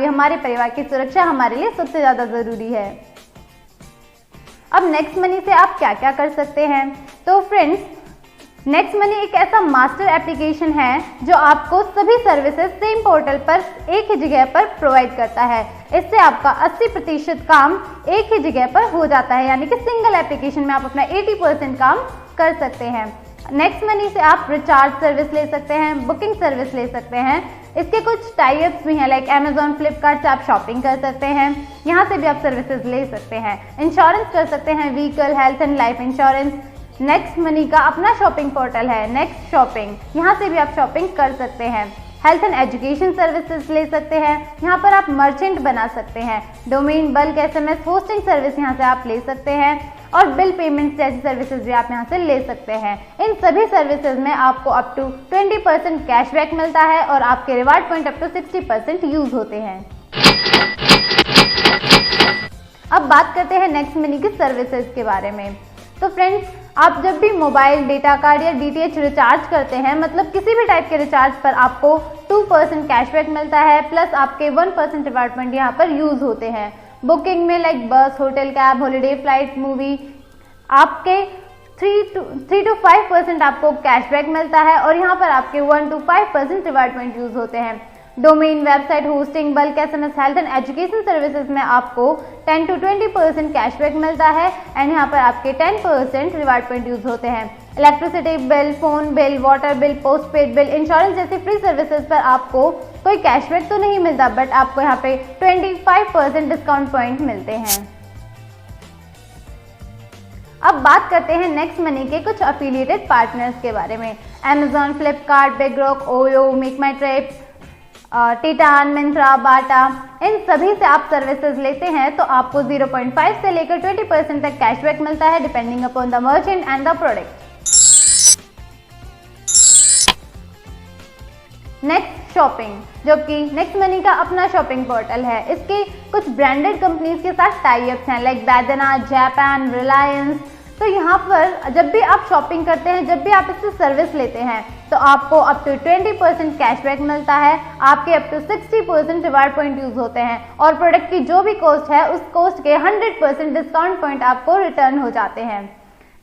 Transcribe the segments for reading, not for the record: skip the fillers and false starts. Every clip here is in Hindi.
हमारे परिवार की सुरक्षा हमारे लिए सबसे ज़्यादा ज़रूरी है। अब नेक्स्ट मनी से आप क्या क्या कर सकते हैं? तो फ्रेंड्स, नेक्स्ट मनी एक ऐसा मास्टर एप्लीकेशन है जो आपको सभी सर्विसेज सेम पोर्टल पर एक ही जगह पर प्रोवाइड करता है। इससे आपका 80% काम एक ही जगह पर हो जाता है, यानी कि सिंगल एप्लीकेशन में आप अपना 80% काम कर सकते हैं। नेक्स्ट मनी से आप रिचार्ज सर्विस ले सकते हैं, बुकिंग सर्विस ले सकते हैं। इसके कुछ टाई अप्स भी हैं, लाइक अमेजॉन, फ्लिपकार्ट से आप शॉपिंग कर सकते हैं, यहाँ से भी आप सर्विसेज ले सकते हैं। इंश्योरेंस कर सकते हैं, vehicle, health and life insurance. Next money का अपना शॉपिंग पोर्टल है नेक्स्ट शॉपिंग, यहाँ से भी आप शॉपिंग कर सकते हैं। हेल्थ एंड एजुकेशन सर्विसेज ले सकते हैं, यहाँ पर आप मर्चेंट बना सकते हैं। Domain, bulk, SMS, hosting service यहाँ से आप ले सकते हैं, और बिल पेमेंट जैसी सर्विसेज भी आप यहाँ से ले सकते हैं। इन सभी सर्विसेज में आपको अप टू 20% कैशबैक मिलता है और आपके reward point up to 60% use होते हैं। अब बात करते हैं नेक्स्ट मनी की सर्विसेज के बारे में। तो फ्रेंड्स, आप जब भी मोबाइल, डेटा कार्ड या DTH रिचार्ज करते हैं, मतलब किसी भी टाइप के रिचार्ज पर आपको 2% कैशबैक मिलता है, प्लस आपके 1% रिवार्ड पॉइंट यहाँ पर यूज होते हैं। बुकिंग में लाइक बस, hotel, cab, holiday, flight, movie, आपके 3 to 5% आपको कैशबैक मिलता है और यहाँ पर आपके 1 to 5% रिवार्ड पॉइंट यूज होते हैं। Domain, website, hosting, bulk, SMS, health and education services में आपको 10 to 20% कैशबैक मिलता है एंड यहाँ पर आपके 10% रिवार्ड पॉइंट यूज होते हैं। Electricity bill, phone bill, water bill, postpaid bill, insurance जैसी फ्री सर्विसेज पर आपको कोई कैशबैक तो नहीं मिलता, बट आपको यहाँ पे 25% डिस्काउंट पॉइंट मिलते हैं। अब बात करते हैं नेक्स्ट मनी के कुछ अफिलिएटेड पार्टनर्स के बारे में। Amazon, Flipkart, big rock, OYO, make my trips, Titan, Myntra, Bata, इन सभी से आप सर्विसेज लेते हैं तो आपको 0.5 से लेकर 20% तक कैशबैक मिलता है, depending upon the merchant and the product. Next shopping, जो कि नेक्स्ट मनी का अपना शॉपिंग पोर्टल है। इसके कुछ ब्रांडेड कंपनीज के साथ टाई अप्स हैं, लाइक बैदना, जापान, रिलायंस। तो यहाँ पर जब भी आप शॉपिंग करते हैं, जब भी आप इससे सर्विस लेते हैं, तो आपको अप टू 20% कैशबैक मिलता है, आपके up to 60% reward point use होते हैं और प्रोडक्ट की जो भी कॉस्ट है उस कॉस्ट के 100% डिस्काउंट पॉइंट आपको रिटर्न हो जाते हैं।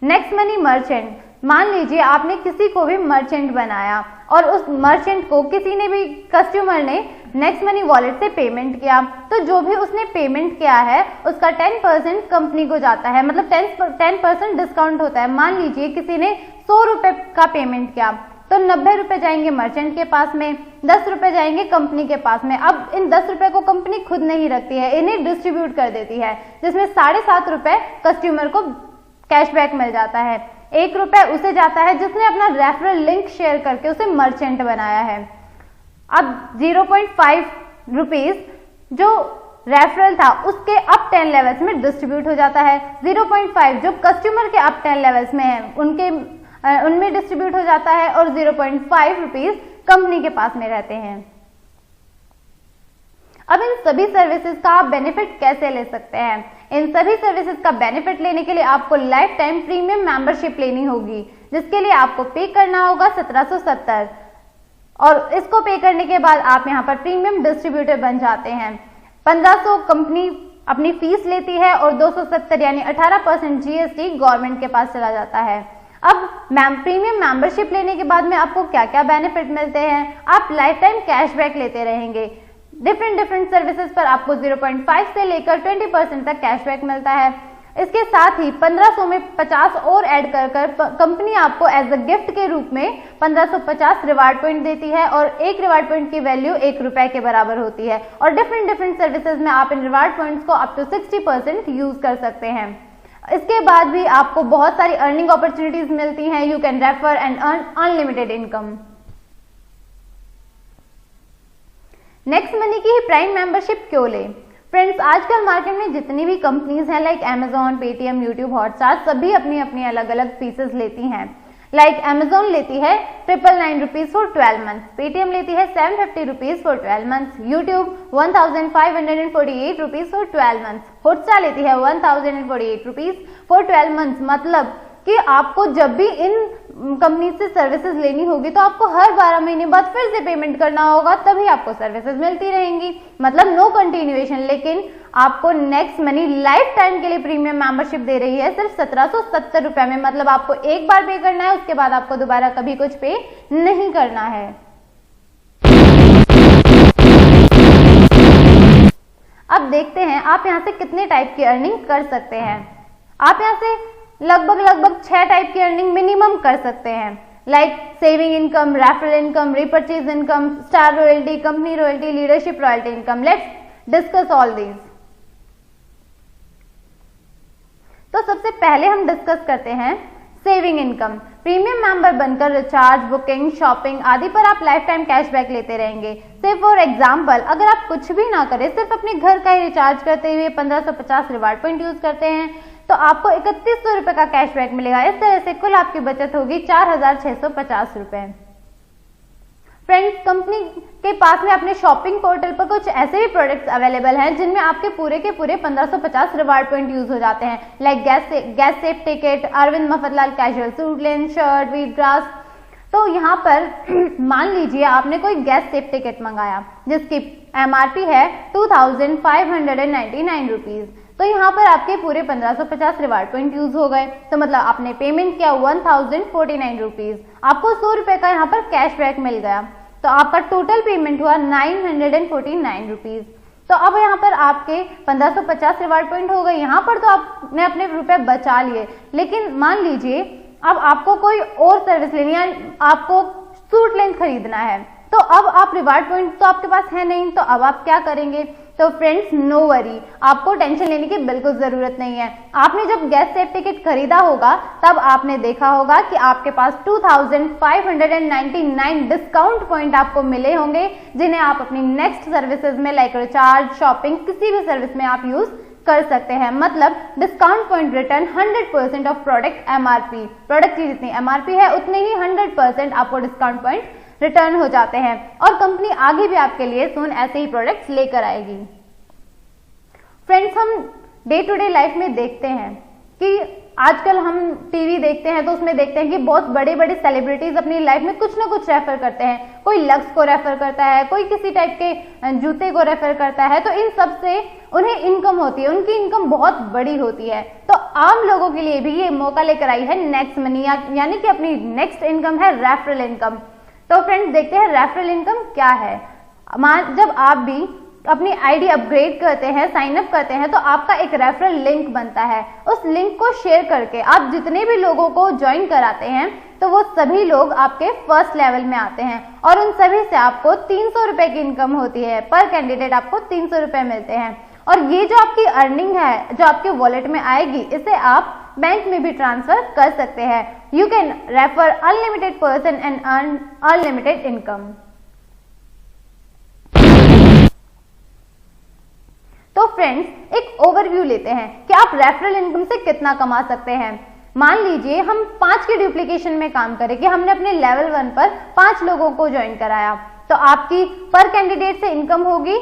नेक्स्ट मनी मर्चेंट, मान लीजिए आपने किसी को भी मर्चेंट बनाया और उस मर्चेंट को किसी ने भी कस्टमर ने नेक्स्ट मनी वॉलेट से पेमेंट किया, तो जो भी उसने पेमेंट किया है उसका 10% कंपनी को जाता है, मतलब 10% डिस्काउंट होता है। मान लीजिए किसी ने 100 रुपये का पेमेंट किया तो 90 रुपये जाएंगे मर्चेंट के पास में, 10 रुपये जाएंगे कंपनी के पास में। अब इन 10 रुपये को कंपनी खुद नहीं रखती है, इन्हें डिस्ट्रीब्यूट कर देती है, जिसमें 7.5 रुपये कस्टमर को कैशबैक मिल जाता है। 1 रुपये उसे जाता है जिसने अपना रेफरल लिंक शेयर करके उसे मर्चेंट बनाया है। अब 0.5 रुपीज जो रेफरल था उसके अप 10 लेवल्स में डिस्ट्रीब्यूट हो जाता है। 0.5 जो कस्टमर के अप 10 लेवल्स में है उनमें डिस्ट्रीब्यूट हो जाता है और 0.5 रुपीज कंपनी के पास में रहते हैं। अब इन सभी सर्विसेज का आप बेनिफिट कैसे ले सकते हैं? इन सभी सर्विसेज का बेनिफिट लेने के लिए आपको लाइफ टाइम प्रीमियम मेंबरशिप लेनी होगी, जिसके लिए आपको पे करना होगा 1770 और इसको पे करने के बाद आप यहाँ पर प्रीमियम डिस्ट्रीब्यूटर बन जाते हैं। 1500 कंपनी अपनी फीस लेती है और 270 यानी 18% GST गवर्नमेंट के पास चला जाता है। अब प्रीमियम मेंबरशिप लेने के बाद में आपको क्या क्या बेनिफिट मिलते हैं? आप लाइफ टाइम कैशबैक लेते रहेंगे। डिफरेंट सर्विसेज पर आपको 0.5 से लेकर 20% तक कैशबैक मिलता है। इसके साथ ही 1500 में 50 और ऐड कर कंपनी आपको एज अ गिफ्ट के रूप में 1550 रिवार्ड पॉइंट देती है और एक रिवार्ड पॉइंट की वैल्यू 1 रुपए के बराबर होती है। और डिफरेंट सर्विसेज में आप इन रिवार्ड पॉइंट्स को अप टू 60% यूज कर सकते हैं। इसके बाद भी आपको बहुत सारी अर्निंग अपॉर्चुनिटीज मिलती हैं। You can refer and earn unlimited income. Next money की ही प्राइम मेंबरशिप क्यों ले? फ्रेंड्स, आजकल मार्केट में जितनी भी कंपनीज हैं like Amazon, Paytm, YouTube, Hotstar, सभी अपनी अपनी अलग अलग फीसेस लेती हैं। लाइक अमेजॉन लेती है 999 रुपीज फॉर 12 मंथ्स, पेटीएम लेती है 750 rupees for 12 months, YouTube 1548 rupees for 12 months, Hotstar लेती है 1048 रुपीज फॉर 12 मंथ्स। मतलब कि आपको जब भी इन कंपनी से सर्विसेज लेनी होगी तो आपको हर 12 महीने बाद फिर से पेमेंट करना होगा, तभी आपको सर्विसेज मिलती रहेंगी, मतलब नो कंटिन्यूएशन। लेकिन आपको नेक्स्ट मनी लाइफ टाइम के लिए प्रीमियम मेंबरशिप दे रही है सिर्फ 1770 रुपए में, मतलब आपको एक बार पे करना है, उसके बाद आपको दोबारा कभी कुछ पे नहीं करना है। अब देखते हैं आप यहाँ से कितने टाइप की अर्निंग कर सकते हैं। आप यहाँ से लगभग 6 टाइप की अर्निंग मिनिमम कर सकते हैं, like saving income, referral income, repurchase income, star royalty, company royalty, leadership royalty income. Let's discuss all these. तो सबसे पहले हम डिस्कस करते हैं सेविंग इनकम। प्रीमियम मेंबर बनकर रिचार्ज, बुकिंग, शॉपिंग आदि पर आप लाइफ टाइम कैशबैक लेते रहेंगे। से फॉर एग्जांपल, अगर आप कुछ भी ना करें, सिर्फ अपने घर का ही रिचार्ज करते हुए 1550 रिवार्ड पॉइंट यूज करते हैं तो आपको 3100 रुपए का कैशबैक मिलेगा। इस तरह से कुल आपकी बचत होगी 4650 रुपए। फ्रेंड्स, कंपनी के पास में अपने शॉपिंग पोर्टल पर कुछ ऐसे भी प्रोडक्ट्स अवेलेबल हैं जिनमें आपके पूरे के पूरे 1550 रिवार्ड पॉइंट यूज हो जाते हैं, like gas safe ticket, Arvind Mafatlal casual suit lens, shirt, wheat grass. तो यहाँ पर मान लीजिए आपने कोई गैस सेफ टिकट मंगाया जिसकी MRP है 2599 रुपीज, तो यहाँ पर आपके पूरे 1550 रिवार्ड पॉइंट यूज हो गए, तो मतलब आपने पेमेंट किया 1049 रुपीज, आपको 100 रुपए का यहाँ पर कैशबैक मिल गया, तो आपका टोटल पेमेंट हुआ 949 रुपीज। तो अब यहाँ पर आपके 1550 रिवार्ड पॉइंट हो गए, यहाँ पर तो आपने अपने रुपए बचा लिए। लेकिन मान लीजिए अब आपको कोई और सर्विस लेनी है, आपको सूट लेंस खरीदना है, तो अब आप रिवार्ड पॉइंट तो आपके पास है नहीं, तो अब आप क्या करेंगे? तो फ्रेंड्स, नो वरी, आपको टेंशन लेने की बिल्कुल जरूरत नहीं है। आपने जब गैस सेफ टिकट खरीदा होगा तब आपने देखा होगा कि आपके पास 2599 डिस्काउंट पॉइंट आपको मिले होंगे, जिन्हें आप अपनी नेक्स्ट सर्विसेज में लाइक रिचार्ज, शॉपिंग, किसी भी सर्विस में आप यूज कर सकते हैं। मतलब discount point return 100% of product MRP, product की जितनी MRP है उतने ही 100% आपको डिस्काउंट पॉइंट रिटर्न हो जाते हैं, और कंपनी आगे भी आपके लिए सून ऐसे ही प्रोडक्ट्स लेकर आएगी। फ्रेंड्स, हम डे टू डे लाइफ में देखते हैं कि आजकल हम टीवी देखते हैं तो उसमें देखते हैं कि बहुत बड़े बड़े सेलिब्रिटीज अपनी लाइफ में कुछ ना कुछ रेफर करते हैं। कोई लक्स को रेफर करता है, कोई किसी टाइप के जूते को रेफर करता है, तो इन सब से उन्हें इनकम होती है, उनकी इनकम बहुत बड़ी होती है। तो आम लोगों के लिए भी ये मौका लेकर आई है नेक्स्ट मनी, यानी कि अपनी नेक्स्ट इनकम है रेफरल इनकम। तो फ्रेंड्स, देखते हैं रेफरल इनकम क्या है। जब आप भी अपनी आईडी अपग्रेड करते हैं, साइन अप करते हैं, तो आपका एक रेफरल लिंक बनता है। उस लिंक को शेयर करके आप जितने भी लोगों को ज्वाइन कराते हैं तो वो सभी लोग आपके फर्स्ट लेवल में आते हैं, और उन सभी से आपको 300 रुपए की इनकम होती है। पर कैंडिडेट आपको 300 रुपए मिलते हैं, और ये जो आपकी अर्निंग है जो आपके वॉलेट में आएगी, इसे आप बैंक में भी ट्रांसफर कर सकते हैं। You can refer unlimited person and earn unlimited income. तो फ्रेंड्स, एक ओवरव्यू लेते हैं कि आप रेफरल इनकम से कितना कमा सकते हैं। मान लीजिए हम 5 के डुप्लीकेशन में काम करें कि हमने अपने लेवल 1 पर 5 लोगों को ज्वाइन कराया, तो आपकी पर कैंडिडेट से इनकम होगी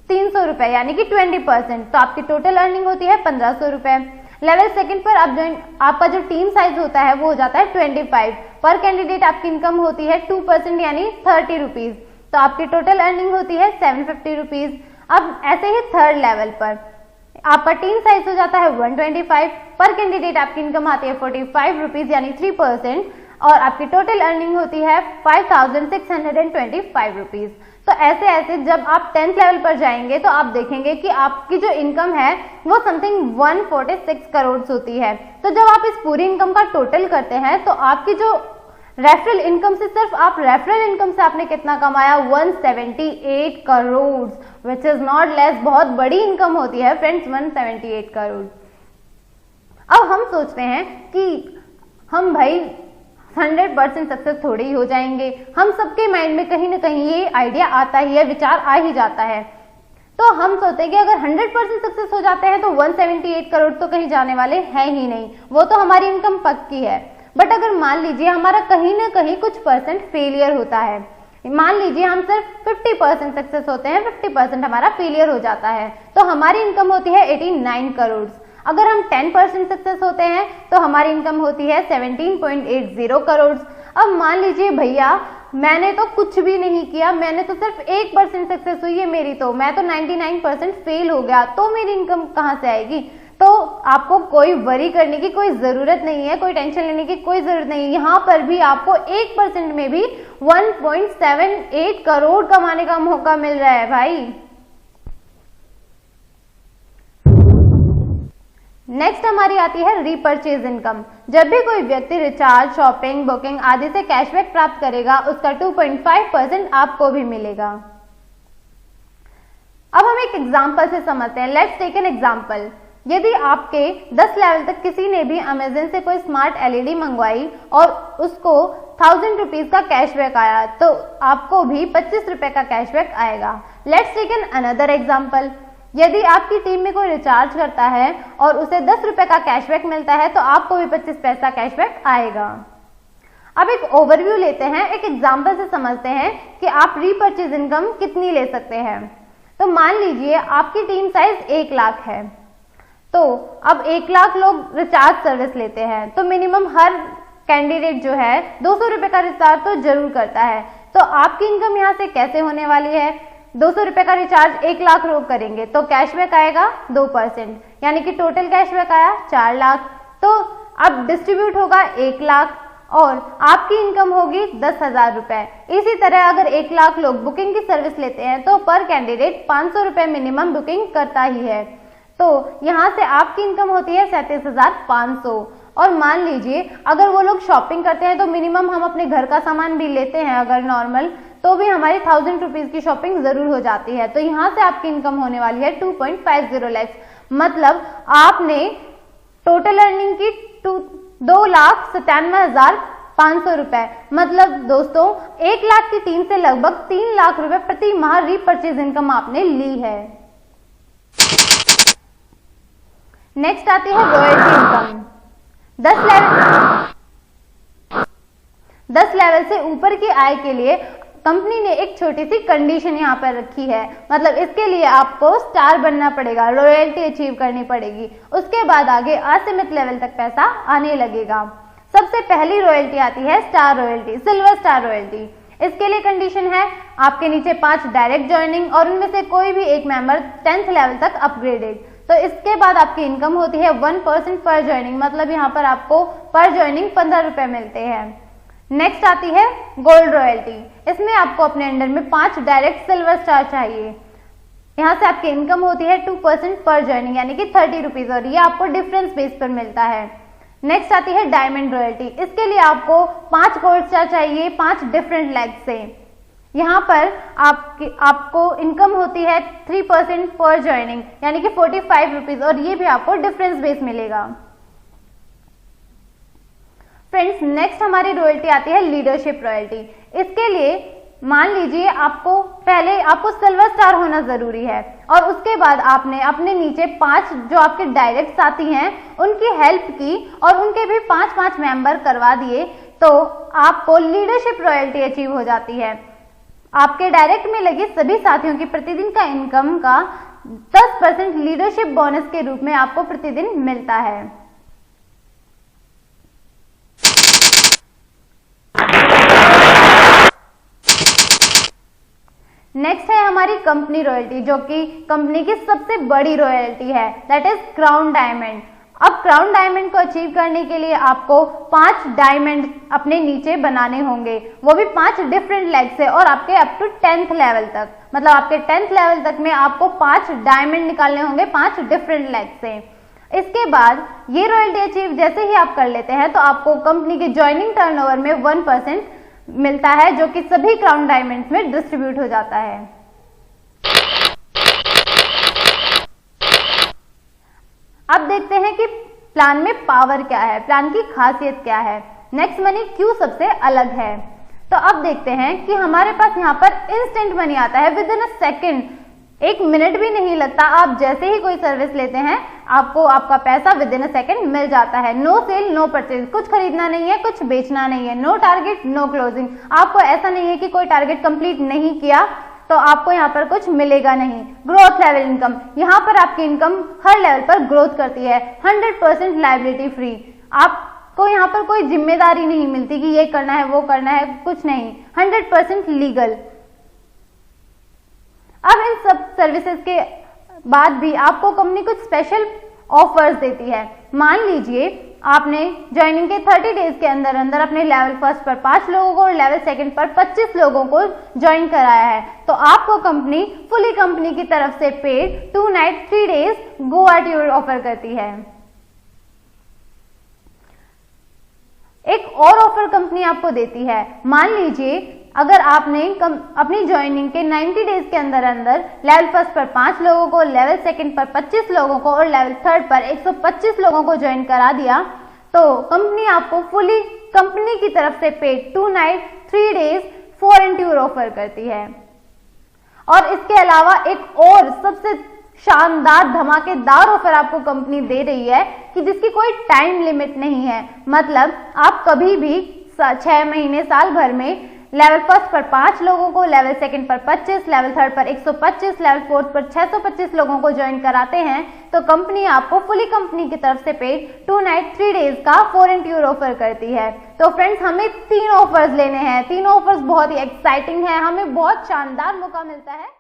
300 रुपए, यानी कि 20%, तो आपकी टोटल अर्निंग होती है 1500 रुपए। लेवल 2 पर आप आपका जो टीम साइज होता है वो हो जाता है 25, पर कैंडिडेट आपकी इनकम होती है 2%, यानी 30 रुपीज, तो आपकी टोटल अर्निंग होती है 750 रुपीज। अब ऐसे ही 3rd लेवल पर आपका टीम साइज हो जाता है 125, पर कैंडिडेट आपकी इनकम आती है 45 रुपीज, यानी 3%, और आपकी टोटल अर्निंग होती है 5625 रुपीज। तो ऐसे ऐसे जब आप 10th लेवल पर जाएंगे तो आप देखेंगे कि आपकी जो इनकम है वो समथिंग 146 करोड़ होती है। तो जब आप इस पूरी इनकम का टोटल करते हैं तो आपकी जो रेफरल इनकम से, सिर्फ आप रेफरल इनकम से आपने कितना कमाया? 178 crore, which is not less. बहुत बड़ी इनकम होती है फ्रेंड्स, 178 करोड़। अब हम सोचते हैं कि हम भाई 100% सक्सेस थोड़ी ही हो जाएंगे। हम सबके माइंड में कहीं ना कहीं ये आइडिया आता ही है, विचार आ ही जाता है। तो हम सोचते हैं कि अगर 100% सक्सेस हो जाते हैं तो 178 करोड़ तो कहीं जाने वाले हैं ही नहीं, वो तो हमारी इनकम पक्की है। बट अगर मान लीजिए हमारा कहीं ना कहीं कुछ परसेंट फेलियर होता है, मान लीजिए हम सिर्फ 50% सक्सेस होते हैं, 50% हमारा फेलियर हो जाता है, तो हमारी इनकम होती है 89 करोड़। अगर हम 10% सक्सेस होते हैं तो हमारी इनकम होती है 17.80 करोड़। अब मान लीजिए भैया मैंने तो कुछ भी नहीं किया, मैंने तो सिर्फ 1% सक्सेस हुई है मेरी, तो मैं तो 99% फेल हो गया, तो मेरी इनकम कहाँ से आएगी? तो आपको कोई वरी करने की कोई जरूरत नहीं है, कोई टेंशन लेने की कोई जरूरत नहीं है। यहाँ पर भी आपको 1% में भी 1.78 करोड़ कमाने का मौका मिल रहा है भाई। नेक्स्ट हमारी आती है रीपर्चेज इनकम। जब भी कोई व्यक्ति रिचार्ज, शॉपिंग, बुकिंग आदि से कैशबैक प्राप्त करेगा, उसका 2.5% आपको भी मिलेगा। अब हम एक एग्जांपल से समझते हैं। Let's take an example. यदि आपके 10 लेवल तक किसी ने भी अमेजन से कोई स्मार्ट एलईडी मंगवाई और उसको 1000 रुपीज का कैशबैक आया, तो आपको भी 25 रुपए का कैशबैक आएगा। Let's take an another example. यदि आपकी टीम में कोई रिचार्ज करता है और उसे 10 रुपए का कैशबैक मिलता है, तो आपको भी 25 पैसा कैशबैक आएगा। अब एक ओवरव्यू लेते हैं, एक एग्जांपल से समझते हैं कि आप रीपर्चेज इनकम कितनी ले सकते हैं। तो मान लीजिए आपकी टीम साइज 1 लाख है, तो अब 1 लाख लोग रिचार्ज सर्विस लेते हैं, तो मिनिमम हर कैंडिडेट जो है 200 रुपए का रिचार्ज तो जरूर करता है। तो आपकी इनकम यहाँ से कैसे होने वाली है? 200 रुपए का रिचार्ज 1 लाख लोग करेंगे तो कैशबैक आएगा 2%, यानी कि टोटल कैशबैक आया 4 लाख। तो अब डिस्ट्रीब्यूट होगा 1 लाख और आपकी इनकम होगी 10,000 रुपए। इसी तरह अगर 1 लाख लोग बुकिंग की सर्विस लेते हैं तो पर कैंडिडेट 500 रुपए मिनिमम बुकिंग करता ही है, तो यहाँ से आपकी इनकम होती है 37,500। और मान लीजिए अगर वो लोग शॉपिंग करते हैं तो मिनिमम हम अपने घर का सामान भी लेते हैं अगर नॉर्मल, तो भी हमारी 1000 रुपीज की शॉपिंग जरूर हो जाती है। तो यहाँ से आपकी इनकम होने वाली है 2.50 लाख। मतलब आपने टोटल अर्निंग की 2,97,500 रुपए। मतलब दोस्तों 1 लाख की टीम से लगभग 3 लाख रुपए प्रति माह रीपर्चेज इनकम आपने ली है। नेक्स्ट आती है रॉयल्टी इनकम। 10 लेवल से ऊपर की आय के लिए कंपनी ने एक छोटी सी कंडीशन यहाँ पर रखी है। मतलब इसके लिए आपको स्टार बनना पड़ेगा, रॉयल्टी अचीव करनी पड़ेगी, उसके बाद आगे असीमित लेवल तक पैसा आने लगेगा। सबसे पहली रॉयल्टी आती है star royalty, silver star royalty. इसके लिए कंडीशन है आपके नीचे 5 डायरेक्ट ज्वाइनिंग और उनमें से कोई भी एक मेंबर 10th लेवल तक अपग्रेडेड। तो इसके बाद आपकी इनकम होती है 1% पर ज्वाइनिंग। मतलब यहाँ पर आपको पर ज्वाइनिंग 15 रुपए मिलते हैं। नेक्स्ट आती है गोल्ड रॉयल्टी। इसमें आपको अपने अंडर में 5 डायरेक्ट सिल्वर स्टार चाहिए। यहाँ से आपकी इनकम होती है 2% पर ज्वाइनिंग, यानी कि 30 रुपीज, और ये आपको डिफरेंस बेस पर मिलता है। नेक्स्ट आती है डायमंड रॉयल्टी। इसके लिए आपको 5 गोल्ड स्टार चाहिए 5 डिफरेंट लेग से। यहाँ पर आपको इनकम होती है 3% पर ज्वाइनिंग, यानी कि 45 रुपीज, और ये भी आपको डिफरेंस बेस मिलेगा। फ्रेंड्स, नेक्स्ट हमारी रॉयल्टी आती है लीडरशिप रॉयल्टी। इसके लिए मान लीजिए आपको सिल्वर स्टार होना जरूरी है और उसके बाद आपने अपने नीचे 5 जो आपके डायरेक्ट साथी हैं उनकी हेल्प की और उनके भी 5-5 मेंबर करवा दिए, तो आपको लीडरशिप रॉयल्टी अचीव हो जाती है। आपके डायरेक्ट में लगे सभी साथियों की प्रतिदिन का इनकम का 10% लीडरशिप बोनस के रूप में आपको प्रतिदिन मिलता है। नेक्स्ट है हमारी कंपनी रॉयल्टी, जो कि कंपनी की सबसे बड़ी रॉयल्टी है, दैट इज क्राउन डायमंड। अब क्राउन डायमंड को अचीव करने के लिए आपको 5 डायमंड अपने नीचे बनाने होंगे, वो भी 5 डिफरेंट लेग से, और आपके अप टू 10th लेवल तक। मतलब आपके 10th लेवल तक में आपको 5 डायमंड निकालने होंगे 5 डिफरेंट लेग से। इसके बाद ये रॉयल्टी अचीव जैसे ही आप कर लेते हैं तो आपको कंपनी के ज्वाइनिंग टर्नओवर में 1% मिलता है, जो कि सभी क्राउन डायमंड्स में डिस्ट्रीब्यूट हो जाता है। अब देखते हैं कि प्लान में पावर क्या है, प्लान की खासियत क्या है, नेक्स्ट मनी क्यों सबसे अलग है। तो अब देखते हैं कि हमारे पास यहाँ पर इंस्टेंट मनी आता है with in a second, 1 minute भी नहीं लगता। आप जैसे ही कोई सर्विस लेते हैं आपको आपका पैसा विद इन अ सेकेंड मिल जाता है। नो सेल नो परचेज, कुछ खरीदना नहीं है, कुछ बेचना नहीं है, नो टारगेट नो क्लोजिंग। आपको ऐसा नहीं है कि कोई टारगेट कंप्लीट नहीं किया तो आपको यहाँ पर कुछ मिलेगा नहीं। ग्रोथ लेवल इनकम, यहाँ पर आपकी इनकम हर लेवल पर ग्रोथ करती है। 100% लायबिलिटी फ्री, आपको यहाँ पर कोई जिम्मेदारी नहीं मिलती कि ये करना है वो करना है, कुछ नहीं। 100% लीगल। अब इन सब सर्विसेज के बाद भी आपको कंपनी कुछ स्पेशल ऑफर्स देती है। मान लीजिए आपने ज्वाइनिंग के 30 डेज के अंदर अंदर अपने लेवल फर्स्ट पर 5 लोगों को और लेवल सेकंड पर 25 लोगों को ज्वाइन कराया है, तो आपको कंपनी फुली कंपनी की तरफ से paid 2 night 3 days Goa tour offer करती है। एक और ऑफर कंपनी आपको देती है। मान लीजिए अगर आपने अपनी ज्वाइनिंग के 90 डेज के अंदर अंदर लेवल फर्स्ट पर 5 लोगों को, लेवल सेकंड पर 25 लोगों को और लेवल थर्ड पर 125 लोगों को ज्वाइन करा दिया, तो कंपनी आपको फुली कंपनी की तरफ से paid 2 night 3 days foreign tour offer करती है। और इसके अलावा एक और सबसे शानदार धमाकेदार ऑफर आपको कंपनी दे रही है कि जिसकी कोई टाइम लिमिट नहीं है। मतलब आप कभी भी 6 महीने साल भर में लेवल फर्स्ट पर 5 लोगों को, लेवल सेकंड पर 25, लेवल थर्ड पर 125, लेवल फोर्थ पर 625 लोगों को ज्वाइन कराते हैं, तो कंपनी आपको फुली कंपनी की तरफ से पेड 2 नाइट 3 डेज का फॉरेन टूर ऑफर करती है। तो फ्रेंड्स, हमें 3 ऑफर्स लेने हैं। तीनों ऑफर्स बहुत ही एक्साइटिंग है, हमें बहुत शानदार मौका मिलता है।